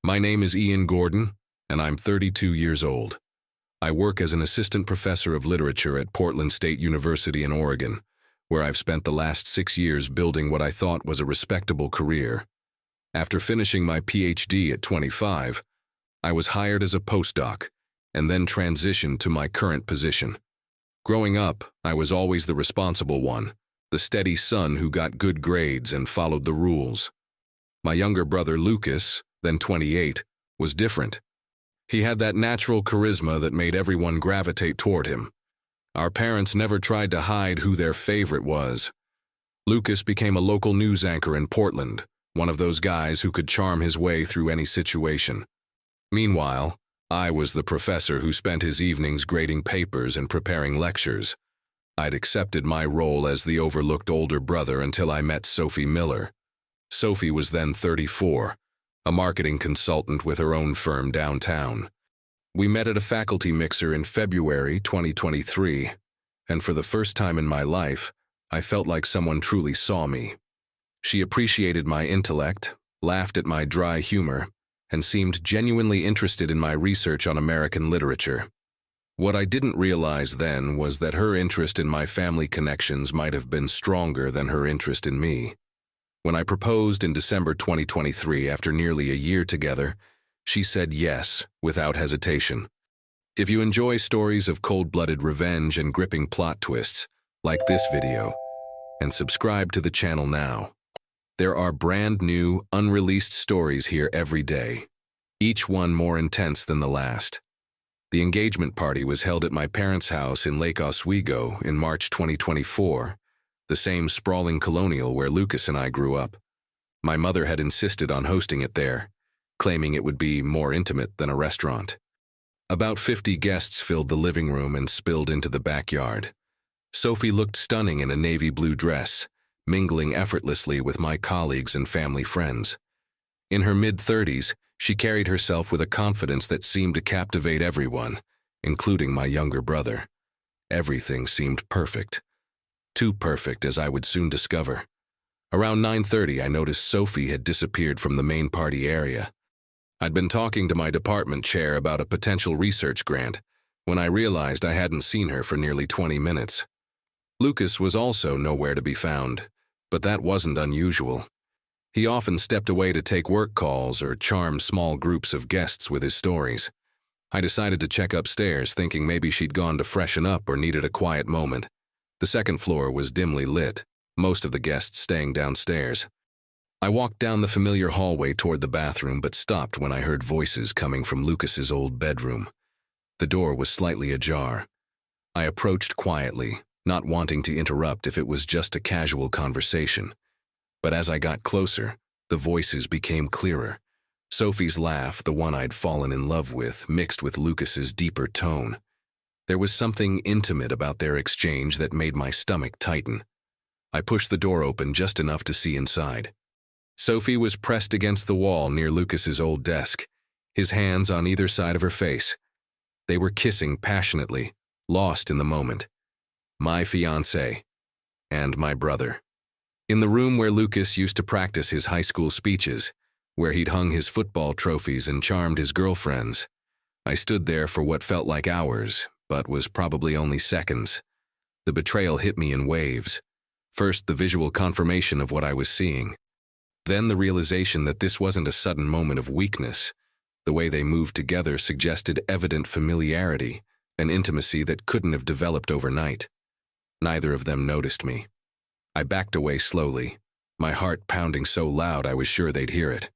My name is Ian Gordon, and I'm 32 years old. I work as an assistant professor of literature at Portland State University in Oregon, where I've spent the last 6 years building what I thought was a respectable career. After finishing my PhD at 25, I was hired as a postdoc, and then transitioned to my current position. Growing up, I was always the responsible one, the steady son who got good grades and followed the rules. My younger brother Lucas, then 28, was different. He had that natural charisma that made everyone gravitate toward him. Our parents never tried to hide who their favorite was. Lucas became a local news anchor in Portland, one of those guys who could charm his way through any situation. Meanwhile, I was the professor who spent his evenings grading papers and preparing lectures. I'd accepted my role as the overlooked older brother until I met Sophie Miller. Sophie was then 34, a marketing consultant with her own firm downtown. We met at a faculty mixer in February 2023, and for the first time in my life, I felt like someone truly saw me. She appreciated my intellect, laughed at my dry humor, and seemed genuinely interested in my research on American literature. What I didn't realize then was that her interest in my family connections might have been stronger than her interest in me. When I proposed in December 2023 after nearly a year together, she said yes, without hesitation. If you enjoy stories of cold-blooded revenge and gripping plot twists, like this video, and subscribe to the channel now. There are brand new, unreleased stories here every day, each one more intense than the last. The engagement party was held at my parents' house in Lake Oswego in March 2024, the same sprawling colonial where Lucas and I grew up. My mother had insisted on hosting it there, claiming it would be more intimate than a restaurant. About 50 guests filled the living room and spilled into the backyard. Sophie looked stunning in a navy blue dress, mingling effortlessly with my colleagues and family friends. In her mid-30s, she carried herself with a confidence that seemed to captivate everyone, including my younger brother. Everything seemed perfect. Too perfect, as I would soon discover. Around 9:30, I noticed Sophie had disappeared from the main party area. I'd been talking to my department chair about a potential research grant when I realized I hadn't seen her for nearly 20 minutes. Lucas was also nowhere to be found, but that wasn't unusual. He often stepped away to take work calls or charm small groups of guests with his stories. I decided to check upstairs, thinking maybe she'd gone to freshen up or needed a quiet moment. The second floor was dimly lit, most of the guests staying downstairs. I walked down the familiar hallway toward the bathroom but stopped when I heard voices coming from Lucas's old bedroom. The door was slightly ajar. I approached quietly, not wanting to interrupt if it was just a casual conversation. But as I got closer, the voices became clearer. Sophie's laugh, the one I'd fallen in love with, mixed with Lucas's deeper tone. There was something intimate about their exchange that made my stomach tighten. I pushed the door open just enough to see inside. Sophie was pressed against the wall near Lucas's old desk, his hands on either side of her face. They were kissing passionately, lost in the moment. My fiancée, and my brother. In the room where Lucas used to practice his high school speeches, where he'd hung his football trophies and charmed his girlfriends, I stood there for what felt like hours, but was probably only seconds. The betrayal hit me in waves. First, the visual confirmation of what I was seeing. Then the realization that this wasn't a sudden moment of weakness. The way they moved together suggested evident familiarity, an intimacy that couldn't have developed overnight. Neither of them noticed me. I backed away slowly, my heart pounding so loud I was sure they'd hear it.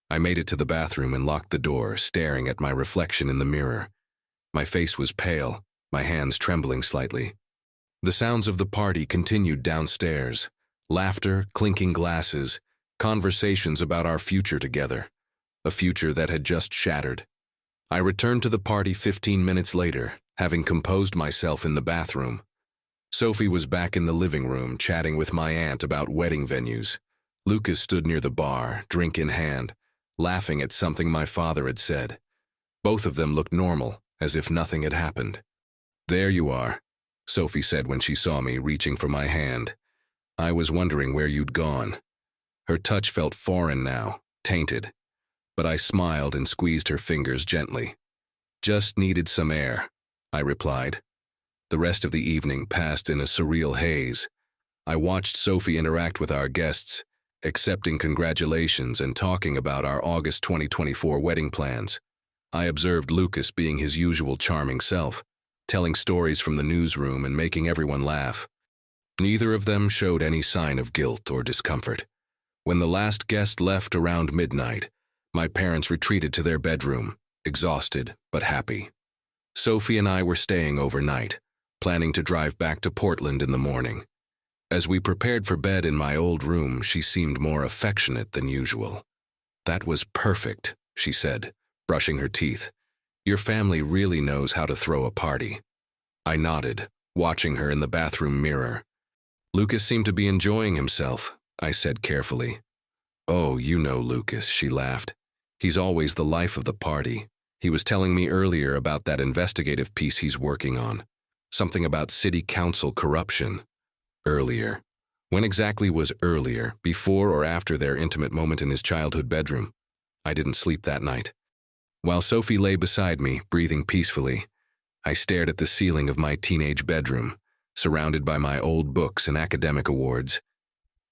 I made it to the bathroom and locked the door, staring at my reflection in the mirror. My face was pale, my hands trembling slightly. The sounds of the party continued downstairs. Laughter, clinking glasses, conversations about our future together. A future that had just shattered. I returned to the party 15 minutes later, having composed myself in the bathroom. Sophie was back in the living room, chatting with my aunt about wedding venues. Lucas stood near the bar, drink in hand, laughing at something my father had said. Both of them looked normal, as if nothing had happened. "There you are," Sophie said when she saw me, reaching for my hand. "I was wondering where you'd gone." Her touch felt foreign now, tainted. but I smiled and squeezed her fingers gently. "Just needed some air," I replied. The rest of the evening passed in a surreal haze. I watched Sophie interact with our guests, accepting congratulations and talking about our August 2024 wedding plans. I observed Lucas being his usual charming self, telling stories from the newsroom and making everyone laugh. Neither of them showed any sign of guilt or discomfort. When the last guest left around midnight, my parents retreated to their bedroom, exhausted but happy. Sophie and I were staying overnight, planning to drive back to Portland in the morning. As we prepared for bed in my old room, she seemed more affectionate than usual. "That was perfect," she said, brushing her teeth. "Your family really knows how to throw a party." I nodded, watching her in the bathroom mirror. "Lucas seemed to be enjoying himself," I said carefully. "Oh, you know Lucas," she laughed. "He's always the life of the party. He was telling me earlier about that investigative piece he's working on. Something about city council corruption." Earlier. When exactly was earlier, before or after their intimate moment in his childhood bedroom? I didn't sleep that night. While Sophie lay beside me, breathing peacefully, I stared at the ceiling of my teenage bedroom, surrounded by my old books and academic awards.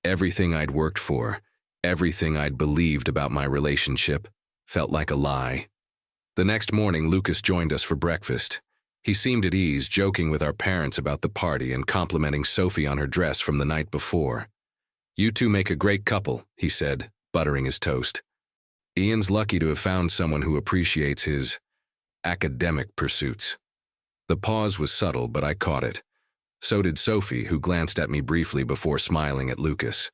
Everything I'd worked for, everything I'd believed about my relationship, felt like a lie. The next morning, Lucas joined us for breakfast. He seemed at ease, joking with our parents about the party and complimenting Sophie on her dress from the night before. "You two make a great couple," he said, buttering his toast. "Ian's lucky to have found someone who appreciates his academic pursuits." The pause was subtle, but I caught it. So did Sophie, who glanced at me briefly before smiling at Lucas.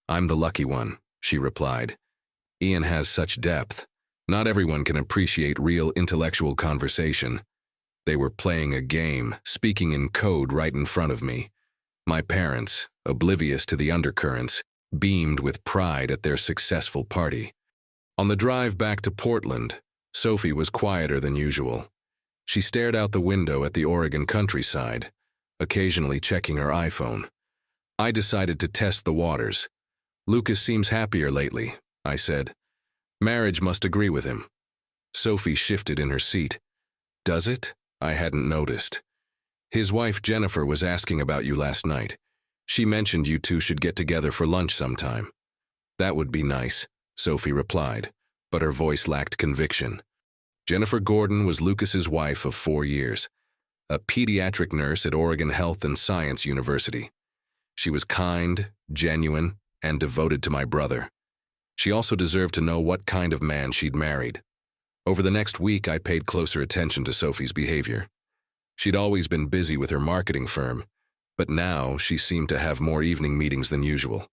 "I'm the lucky one," she replied. "Ian has such depth. Not everyone can appreciate real intellectual conversation." They were playing a game, speaking in code right in front of me. My parents, oblivious to the undercurrents, beamed with pride at their successful party. On the drive back to Portland, Sophie was quieter than usual. She stared out the window at the Oregon countryside, occasionally checking her iPhone. I decided to test the waters. "Lucas seems happier lately," I said. "Marriage must agree with him." Sophie shifted in her seat. "Does it? I hadn't noticed. His wife Jennifer was asking about you last night. She mentioned you two should get together for lunch sometime." "That would be nice," Sophie replied, but her voice lacked conviction. Jennifer Gordon was Lucas's wife of 4 years, a pediatric nurse at Oregon Health and Science University. She was kind, genuine, and devoted to my brother. She also deserved to know what kind of man she'd married. Over the next week, I paid closer attention to Sophie's behavior. She'd always been busy with her marketing firm, but now she seemed to have more evening meetings than usual.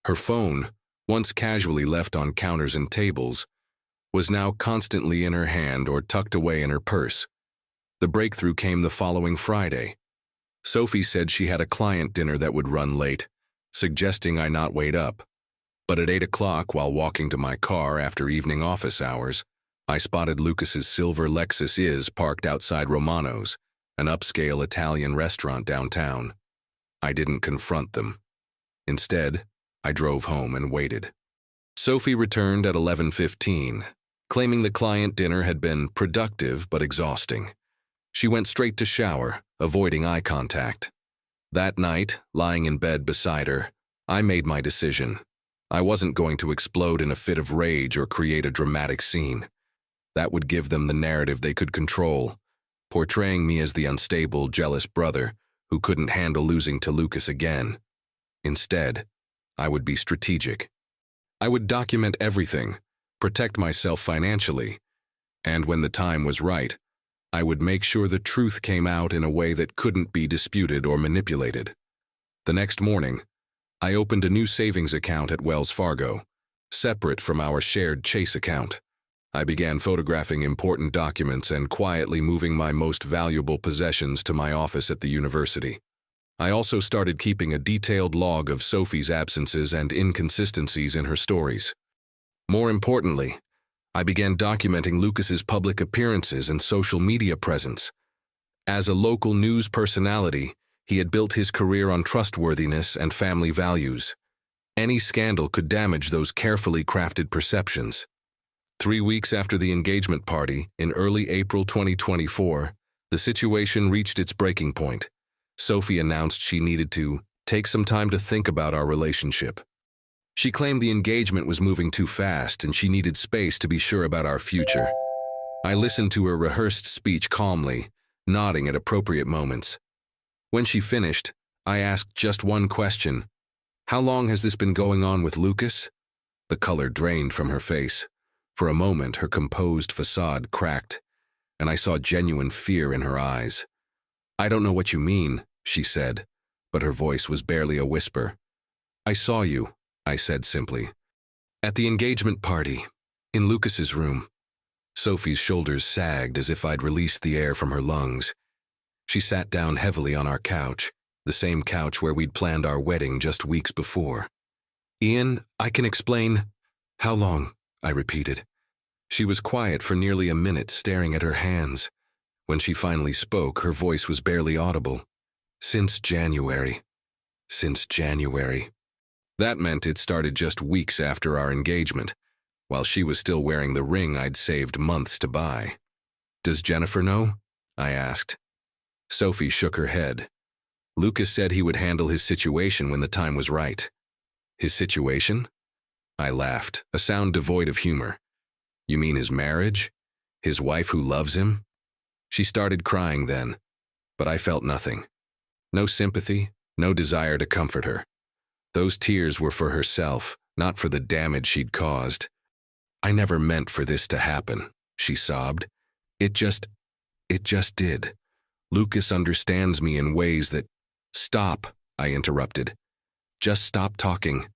Her phone, once casually left on counters and tables, was now constantly in her hand or tucked away in her purse. The breakthrough came the following Friday. Sophie said she had a client dinner that would run late, suggesting I not wait up. But at 8 o'clock, while walking to my car after evening office hours, I spotted Lucas's silver Lexus parked outside Romano's, an upscale Italian restaurant downtown. I didn't confront them. Instead, I drove home and waited. Sophie returned at 11:15, claiming the client dinner had been productive but exhausting. She went straight to shower, avoiding eye contact. That night, lying in bed beside her, I made my decision. I wasn't going to explode in a fit of rage or create a dramatic scene. That would give them the narrative they could control, portraying me as the unstable, jealous brother who couldn't handle losing to Lucas again. Instead, I would be strategic. I would document everything, protect myself financially, and when the time was right, I would make sure the truth came out in a way that couldn't be disputed or manipulated. The next morning, I opened a new savings account at Wells Fargo, separate from our shared Chase account. I began photographing important documents and quietly moving my most valuable possessions to my office at the university. I also started keeping a detailed log of Sophie's absences and inconsistencies in her stories. More importantly, I began documenting Lucas's public appearances and social media presence. As a local news personality, he had built his career on trustworthiness and family values. Any scandal could damage those carefully crafted perceptions. 3 weeks after the engagement party, in early April 2024, the situation reached its breaking point. Sophie announced she needed to take some time to think about our relationship. She claimed the engagement was moving too fast and she needed space to be sure about our future. I listened to her rehearsed speech calmly, nodding at appropriate moments. When she finished, I asked just one question. "How long has this been going on with Lucas?" The color drained from her face. For a moment, her composed facade cracked, and I saw genuine fear in her eyes. "I don't know what you mean," she said, but her voice was barely a whisper. "I saw you," I said simply. "At the engagement party, in Lucas's room." Sophie's shoulders sagged as if I'd released the air from her lungs. She sat down heavily on our couch, the same couch where we'd planned our wedding just weeks before. "Ian, I can explain." "How long?" I repeated. She was quiet for nearly a minute, staring at her hands. When she finally spoke, her voice was barely audible. "Since January. Since January." That meant it started just weeks after our engagement, while she was still wearing the ring I'd saved months to buy. "Does Jennifer know?" I asked. Sophie shook her head. "Lucas said he would handle his situation when the time was right." "His situation?" I laughed, a sound devoid of humor. "You mean his marriage? His wife who loves him?" She started crying then, but I felt nothing. No sympathy, no desire to comfort her. Those tears were for herself, not for the damage she'd caused. "I never meant for this to happen," she sobbed. It just did. Lucas understands me in ways that—" "Stop," I interrupted. "Just stop talking."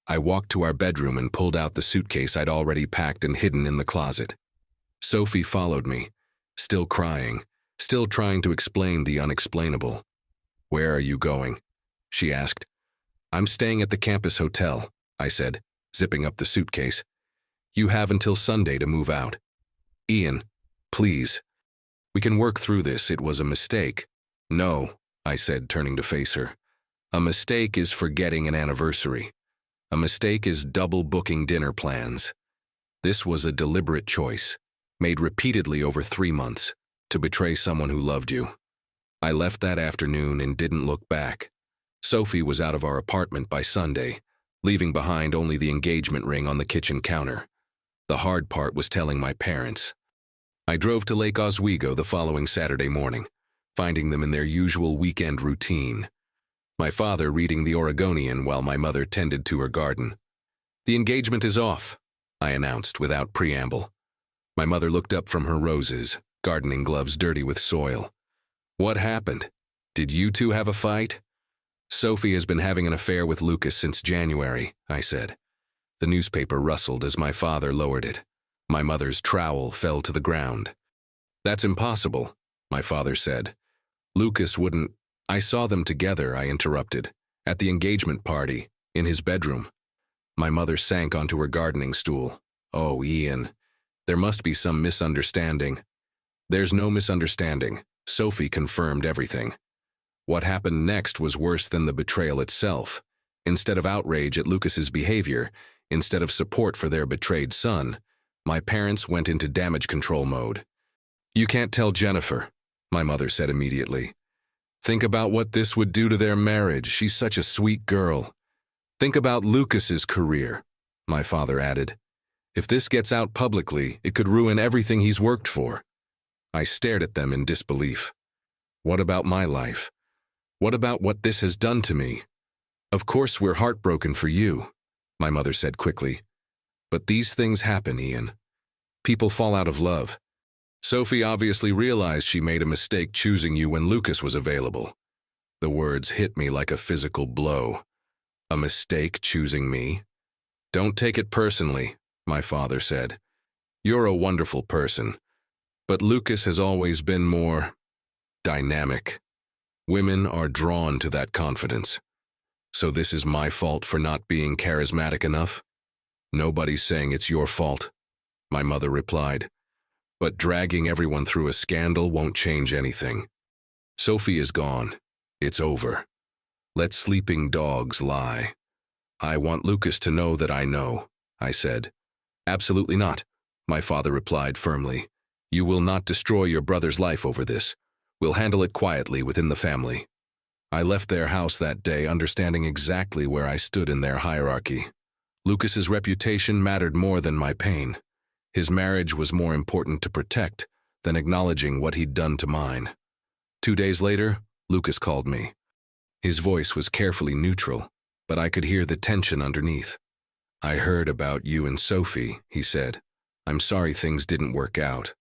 I walked to our bedroom and pulled out the suitcase I'd already packed and hidden in the closet. Sophie followed me, still crying, still trying to explain the unexplainable. "Where are you going?" she asked. "I'm staying at the campus hotel," I said, zipping up the suitcase. "You have until Sunday to move out." "Ian, please. We can work through this. It was a mistake." "No," I said, turning to face her. "A mistake is forgetting an anniversary. A mistake is double booking dinner plans. This was a deliberate choice, made repeatedly over 3 months, to betray someone who loved you." I left that afternoon and didn't look back. Sophie was out of our apartment by Sunday, leaving behind only the engagement ring on the kitchen counter. The hard part was telling my parents. I drove to Lake Oswego the following Saturday morning, finding them in their usual weekend routine. My father reading the Oregonian while my mother tended to her garden. "The engagement is off," I announced without preamble. My mother looked up from her roses, gardening gloves dirty with soil. "What happened? Did you two have a fight?" "Sophie has been having an affair with Lucas since January," I said. The newspaper rustled as my father lowered it. My mother's trowel fell to the ground. "That's impossible," my father said. "Lucas wouldn't—" "I saw them together," I interrupted, "at the engagement party, in his bedroom." My mother sank onto her gardening stool. "Oh, Ian, there must be some misunderstanding." "There's no misunderstanding." Sophie confirmed everything. What happened next was worse than the betrayal itself. Instead of outrage at Lucas's behavior, instead of support for their betrayed son, my parents went into damage control mode. "You can't tell Jennifer," my mother said immediately. "Think about what this would do to their marriage. She's such a sweet girl." "Think about Lucas's career," my father added. "If this gets out publicly, it could ruin everything he's worked for." I stared at them in disbelief. "What about my life? What about what this has done to me?" "Of course we're heartbroken for you," my mother said quickly. "But these things happen, Ian. People fall out of love. Sophie obviously realized she made a mistake choosing you when Lucas was available." The words hit me like a physical blow. "A mistake choosing me?" "Don't take it personally," my father said. "You're a wonderful person. But Lucas has always been more dynamic. Women are drawn to that confidence. So this is my fault for not being charismatic enough?" "Nobody's saying it's your fault," my mother replied. "But dragging everyone through a scandal won't change anything. Sophie is gone. It's over. Let sleeping dogs lie." "I want Lucas to know that I know," I said. "Absolutely not," my father replied firmly. You will not destroy your brother's life over this. We'll handle it quietly within the family. I left their house that day understanding exactly where I stood in their hierarchy. Lucas's reputation mattered more than my pain. His marriage was more important to protect than acknowledging what he'd done to mine. 2 days later, Lucas called me. His voice was carefully neutral, but I could hear the tension underneath. I heard about you and Sophie, he said. I'm sorry things didn't work out.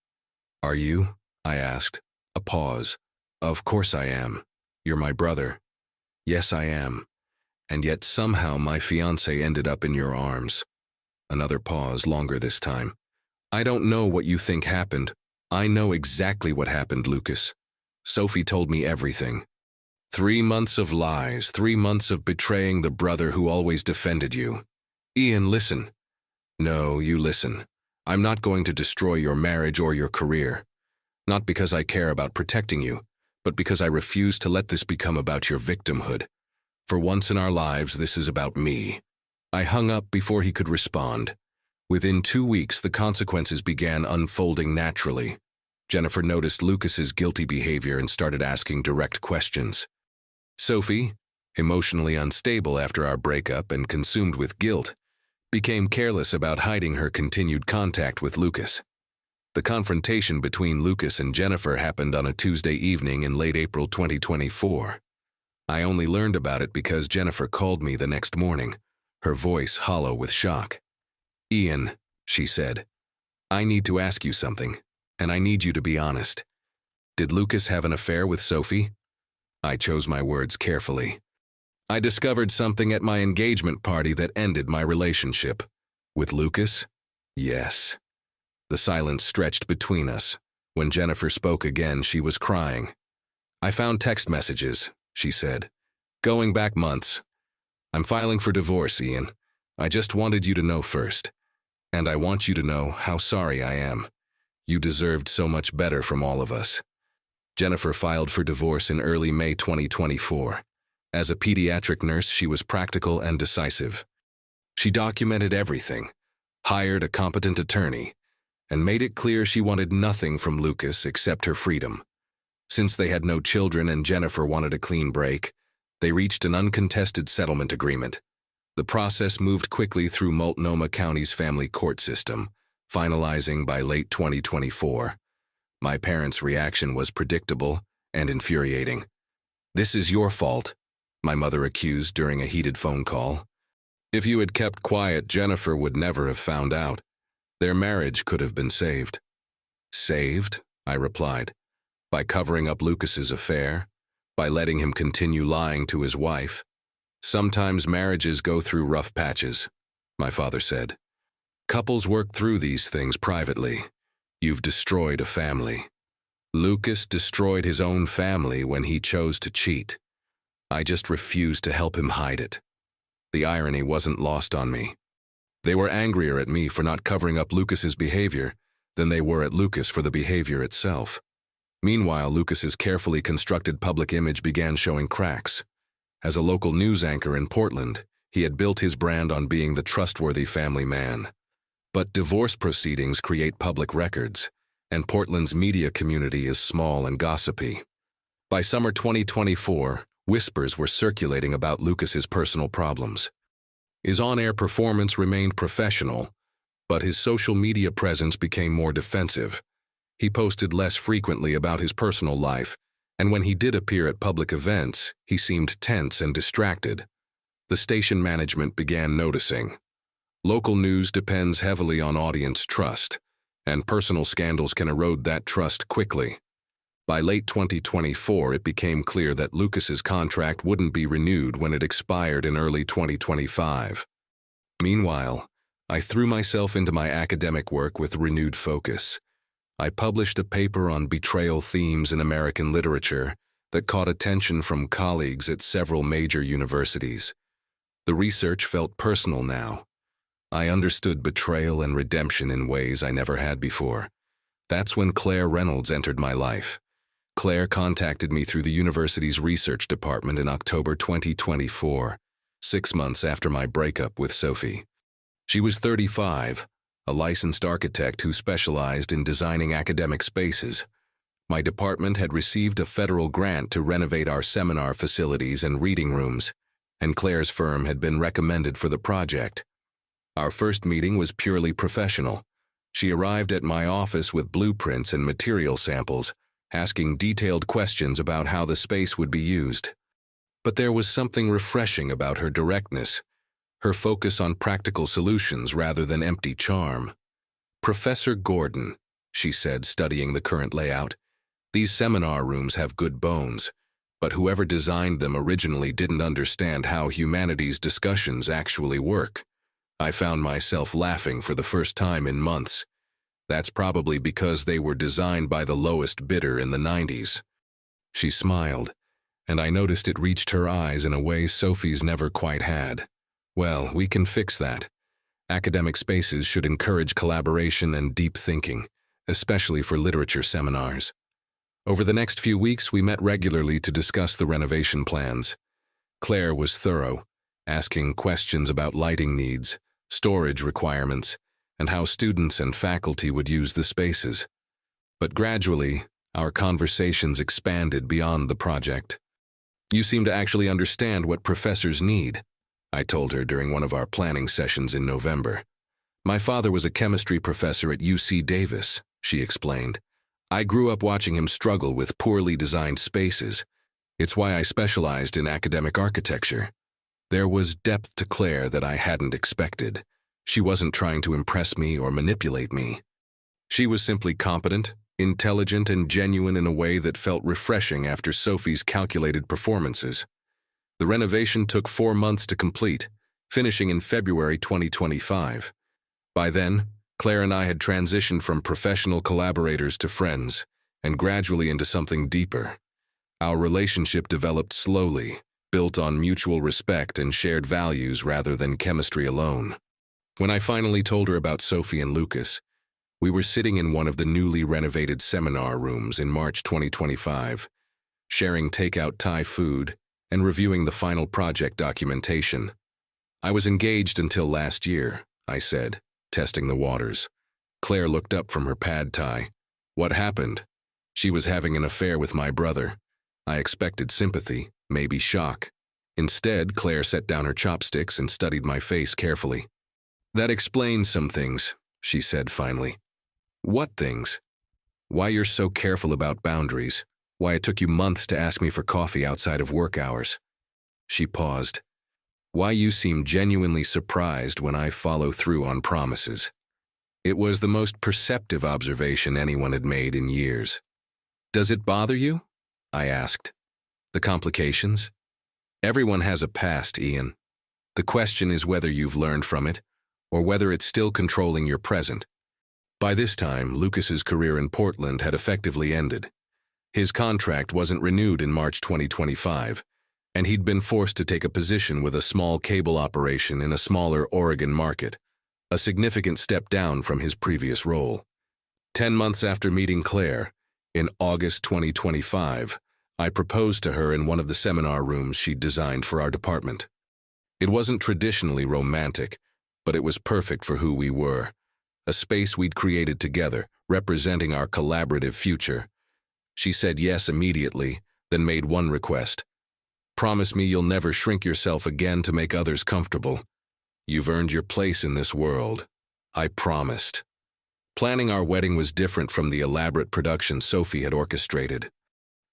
Are you? I asked. A pause. Of course I am. You're my brother. Yes, I am. And yet somehow my fiancée ended up in your arms. Another pause, longer this time. I don't know what you think happened. I know exactly what happened, Lucas. Sophie told me everything. 3 months of lies, 3 months of betraying the brother who always defended you. Ian, listen. No, you listen. I'm not going to destroy your marriage or your career. Not because I care about protecting you, but because I refuse to let this become about your victimhood. For once in our lives, this is about me. I hung up before he could respond. Within 2 weeks, the consequences began unfolding naturally. Jennifer noticed Lucas's guilty behavior and started asking direct questions. Sophie, emotionally unstable after our breakup and consumed with guilt, became careless about hiding her continued contact with Lucas. The confrontation between Lucas and Jennifer happened on a Tuesday evening in late April 2024. I only learned about it because Jennifer called me the next morning, her voice hollow with shock. Ian, she said, I need to ask you something, and I need you to be honest. Did Lucas have an affair with Sophie? I chose my words carefully. I discovered something at my engagement party that ended my relationship. With Lucas? Yes. The silence stretched between us. When Jennifer spoke again, she was crying. I found text messages, she said. Going back months. I'm filing for divorce, Ian. I just wanted you to know first. And I want you to know how sorry I am. You deserved so much better from all of us. Jennifer filed for divorce in early May 2024. As a pediatric nurse, she was practical and decisive. She documented everything, hired a competent attorney, and made it clear she wanted nothing from Lucas except her freedom. Since they had no children and Jennifer wanted a clean break, they reached an uncontested settlement agreement. The process moved quickly through Multnomah County's family court system, finalizing by late 2024. My parents' reaction was predictable and infuriating. This is your fault, my mother accused during a heated phone call. If you had kept quiet, Jennifer would never have found out. Their marriage could have been saved. Saved? I replied. By covering up Lucas's affair, by letting him continue lying to his wife. Sometimes marriages go through rough patches, my father said. Couples work through these things privately. You've destroyed a family. Lucas destroyed his own family when he chose to cheat. I just refused to help him hide it. The irony wasn't lost on me. They were angrier at me for not covering up Lucas's behavior than they were at Lucas for the behavior itself. Meanwhile, Lucas's carefully constructed public image began showing cracks. As a local news anchor in Portland, he had built his brand on being the trustworthy family man. But divorce proceedings create public records, and Portland's media community is small and gossipy. By summer 2024, whispers were circulating about Lucas's personal problems. His on-air performance remained professional, but his social media presence became more defensive. He posted less frequently about his personal life, and when he did appear at public events, he seemed tense and distracted. The station management began noticing. Local news depends heavily on audience trust, and personal scandals can erode that trust quickly. By late 2024, it became clear that Lucas's contract wouldn't be renewed when it expired in early 2025. Meanwhile, I threw myself into my academic work with renewed focus. I published a paper on betrayal themes in American literature that caught attention from colleagues at several major universities. The research felt personal now. I understood betrayal and redemption in ways I never had before. That's when Claire Reynolds entered my life. Claire contacted me through the university's research department in October 2024, 6 months after my breakup with Sophie. She was 35, a licensed architect who specialized in designing academic spaces. My department had received a federal grant to renovate our seminar facilities and reading rooms, and Claire's firm had been recommended for the project. Our first meeting was purely professional. She arrived at my office with blueprints and material samples, asking detailed questions about how the space would be used. But there was something refreshing about her directness, her focus on practical solutions rather than empty charm. "Professor Gordon," she said, studying the current layout, "these seminar rooms have good bones, but whoever designed them originally didn't understand how humanities discussions actually work." I found myself laughing for the first time in months. That's probably because they were designed by the lowest bidder in the 90s. She smiled, and I noticed it reached her eyes in a way Sophie's never quite had. "Well, we can fix that. Academic spaces should encourage collaboration and deep thinking, especially for literature seminars." Over the next few weeks, we met regularly to discuss the renovation plans. Claire was thorough, asking questions about lighting needs, storage requirements, and how students and faculty would use the spaces. But gradually, our conversations expanded beyond the project. "You seem to actually understand what professors need," I told her during one of our planning sessions in November. "My father was a chemistry professor at UC Davis," she explained. "I grew up watching him struggle with poorly designed spaces. It's why I specialized in academic architecture." There was depth to Claire that I hadn't expected. She wasn't trying to impress me or manipulate me. She was simply competent, intelligent, and genuine in a way that felt refreshing after Sophie's calculated performances. The renovation took 4 months to complete, finishing in February 2025. By then, Claire and I had transitioned from professional collaborators to friends, and gradually into something deeper. Our relationship developed slowly, built on mutual respect and shared values rather than chemistry alone. When I finally told her about Sophie and Lucas, we were sitting in one of the newly renovated seminar rooms in March 2025, sharing takeout Thai food and reviewing the final project documentation. "I was engaged until last year," I said, testing the waters. Claire looked up from her pad thai. "What happened?" "She was having an affair with my brother." I expected sympathy, maybe shock. Instead, Claire set down her chopsticks and studied my face carefully. "That explains some things," she said finally. "What things?" "Why you're so careful about boundaries. Why it took you months to ask me for coffee outside of work hours." She paused. "Why you seem genuinely surprised when I follow through on promises." It was the most perceptive observation anyone had made in years. "Does it bother you?" I asked. "The complications?" "Everyone has a past, Ian. The question is whether you've learned from it, or whether it's still controlling your present." By this time, Lucas's career in Portland had effectively ended. His contract wasn't renewed in March 2025, and he'd been forced to take a position with a small cable operation in a smaller Oregon market, a significant step down from his previous role. 10 months after meeting Claire, in August 2025, I proposed to her in one of the seminar rooms she'd designed for our department. It wasn't traditionally romantic, but it was perfect for who we were, a space we'd created together, representing our collaborative future. She said yes immediately, then made one request. "Promise me you'll never shrink yourself again to make others comfortable. You've earned your place in this world." I promised. Planning our wedding was different from the elaborate production Sophie had orchestrated.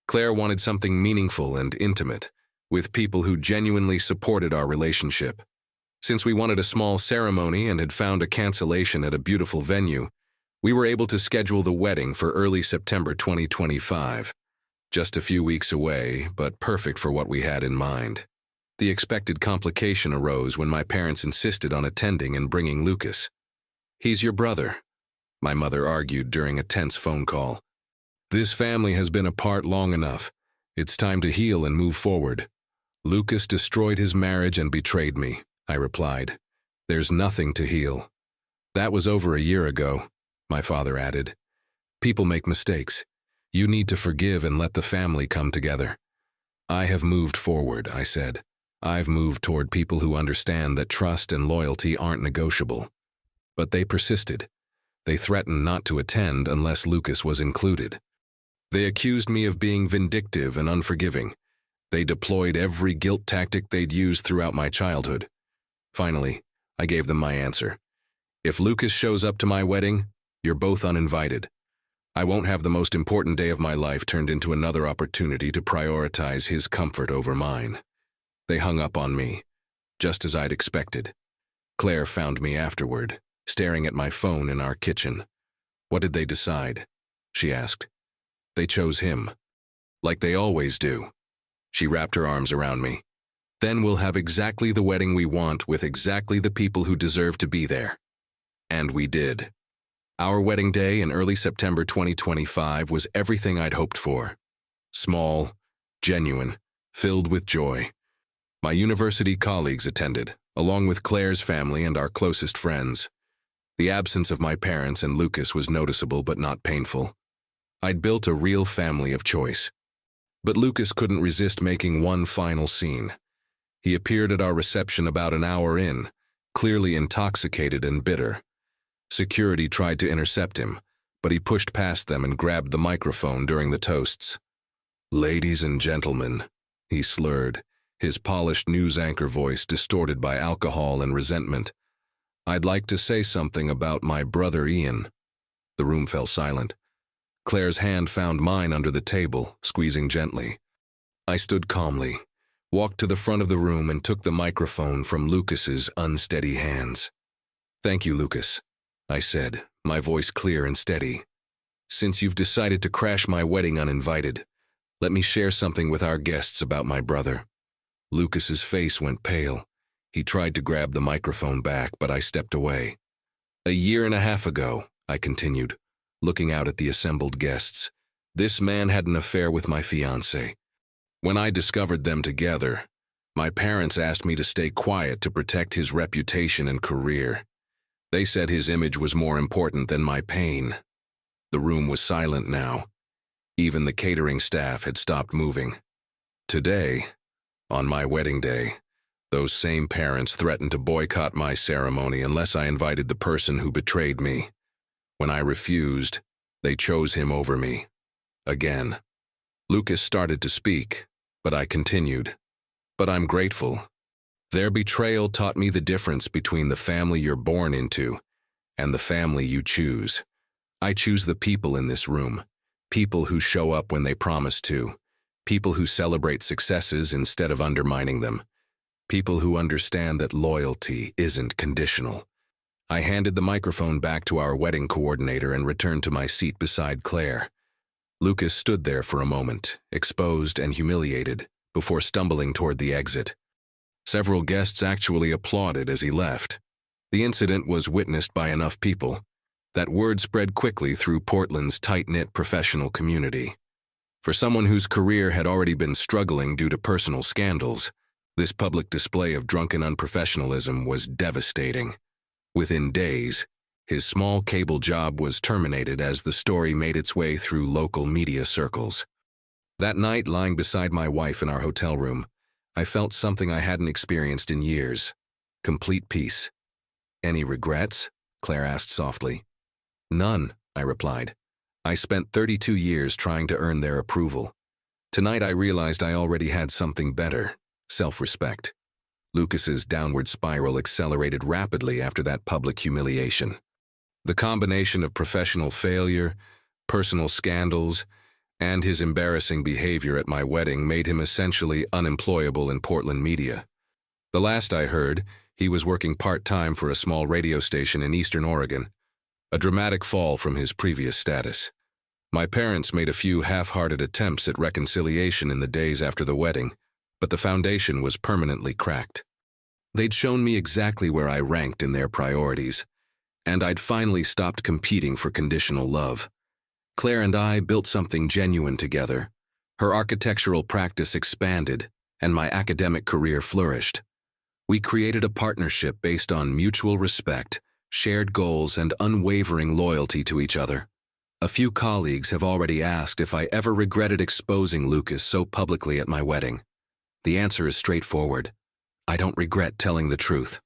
Claire wanted something meaningful and intimate, with people who genuinely supported our relationship. Since we wanted a small ceremony and had found a cancellation at a beautiful venue, we were able to schedule the wedding for early September 2025. Just a few weeks away, but perfect for what we had in mind. The expected complication arose when my parents insisted on attending and bringing Lucas. "He's your brother," my mother argued during a tense phone call. "This family has been apart long enough. It's time to heal and move forward." "Lucas destroyed his marriage and betrayed me," I replied. "There's nothing to heal." "That was over a year ago," my father added. "People make mistakes. You need to forgive and let the family come together." "I have moved forward," I said. "I've moved toward people who understand that trust and loyalty aren't negotiable." But they persisted. They threatened not to attend unless Lucas was included. They accused me of being vindictive and unforgiving. They deployed every guilt tactic they'd used throughout my childhood. Finally, I gave them my answer. If Lucas shows up to my wedding, you're both uninvited. I won't have the most important day of my life turned into another opportunity to prioritize his comfort over mine. They hung up on me, just as I'd expected. Claire found me afterward, staring at my phone in our kitchen. What did they decide? She asked. They chose him. Like they always do. She wrapped her arms around me. Then we'll have exactly the wedding we want with exactly the people who deserve to be there. And we did. Our wedding day in early September 2025 was everything I'd hoped for. Small, genuine, filled with joy. My university colleagues attended, along with Claire's family and our closest friends. The absence of my parents and Lucas was noticeable but not painful. I'd built a real family of choice. But Lucas couldn't resist making one final scene. He appeared at our reception about an hour in, clearly intoxicated and bitter. Security tried to intercept him, but he pushed past them and grabbed the microphone during the toasts. "Ladies and gentlemen," he slurred, his polished news anchor voice distorted by alcohol and resentment. "I'd like to say something about my brother Ian." The room fell silent. Claire's hand found mine under the table, squeezing gently. I stood calmly, walked to the front of the room and took the microphone from Lucas's unsteady hands. "Thank you, Lucas," I said, my voice clear and steady. "Since you've decided to crash my wedding uninvited, let me share something with our guests about my brother." Lucas's face went pale. He tried to grab the microphone back, but I stepped away. "A year and a half ago," I continued, looking out at the assembled guests, "this man had an affair with my fiancée. When I discovered them together, my parents asked me to stay quiet to protect his reputation and career. They said his image was more important than my pain." The room was silent now. Even the catering staff had stopped moving. Today, on my wedding day, those same parents threatened to boycott my ceremony unless I invited the person who betrayed me. When I refused, they chose him over me. Again. Lucas started to speak, but I continued. "But I'm grateful. Their betrayal taught me the difference between the family you're born into and the family you choose. I choose the people in this room, people who show up when they promise to, people who celebrate successes instead of undermining them, people who understand that loyalty isn't conditional." I handed the microphone back to our wedding coordinator and returned to my seat beside Claire. Lucas stood there for a moment, exposed and humiliated, before stumbling toward the exit. Several guests actually applauded as he left. The incident was witnessed by enough people that word spread quickly through Portland's tight-knit professional community. For someone whose career had already been struggling due to personal scandals, this public display of drunken unprofessionalism was devastating. Within days, his small cable job was terminated as the story made its way through local media circles. That night, lying beside my wife in our hotel room, I felt something I hadn't experienced in years. Complete peace. "Any regrets?" Claire asked softly. "None," I replied. "I spent 32 years trying to earn their approval. Tonight I realized I already had something better, self-respect." Lucas's downward spiral accelerated rapidly after that public humiliation. The combination of professional failure, personal scandals, and his embarrassing behavior at my wedding made him essentially unemployable in Portland media. The last I heard, he was working part-time for a small radio station in Eastern Oregon, a dramatic fall from his previous status. My parents made a few half-hearted attempts at reconciliation in the days after the wedding, but the foundation was permanently cracked. They'd shown me exactly where I ranked in their priorities, and I'd finally stopped competing for conditional love. Claire and I built something genuine together. Her architectural practice expanded, and my academic career flourished. We created a partnership based on mutual respect, shared goals, and unwavering loyalty to each other. A few colleagues have already asked if I ever regretted exposing Lucas so publicly at my wedding. The answer is straightforward. I don't regret telling the truth.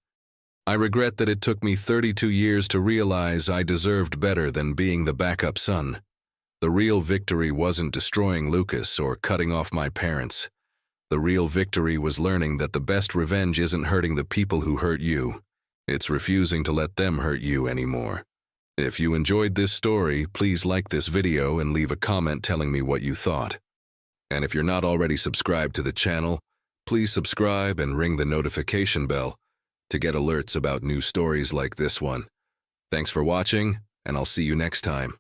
I regret that it took me 32 years to realize I deserved better than being the backup son. The real victory wasn't destroying Lucas or cutting off my parents. The real victory was learning that the best revenge isn't hurting the people who hurt you. It's refusing to let them hurt you anymore. If you enjoyed this story, please like this video and leave a comment telling me what you thought. And if you're not already subscribed to the channel, please subscribe and ring the notification bell to get alerts about new stories like this one. Thanks for watching, and I'll see you next time.